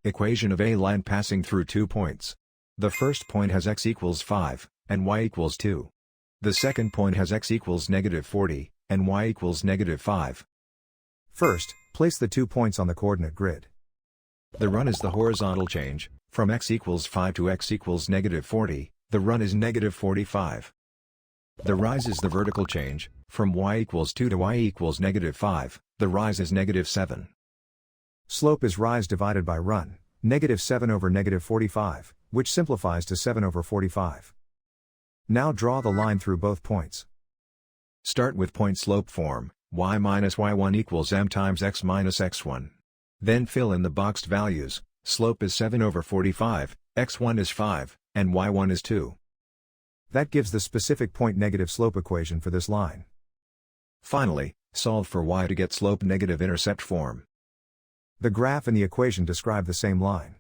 Equation of a line passing through 2 points. The first point has x equals 5, and y equals 2. The second point has x equals -40, and y equals -5. First, place the 2 points on the coordinate grid. The run is the horizontal change, from x equals 5 to x equals -40, the run is -45. The rise is the vertical change, from y equals 2 to y equals -5, the rise is -7. Slope is rise divided by run, -7 over -45, which simplifies to 7 over 45. Now draw the line through both points. Start with point slope form, y minus y1 equals m times x minus x1. Then fill in the boxed values, slope is 7 over 45, x1 is 5, and y1 is 2. That gives the specific point negative slope equation for this line. Finally, solve for y to get slope negative intercept form. The graph and the equation describe the same line.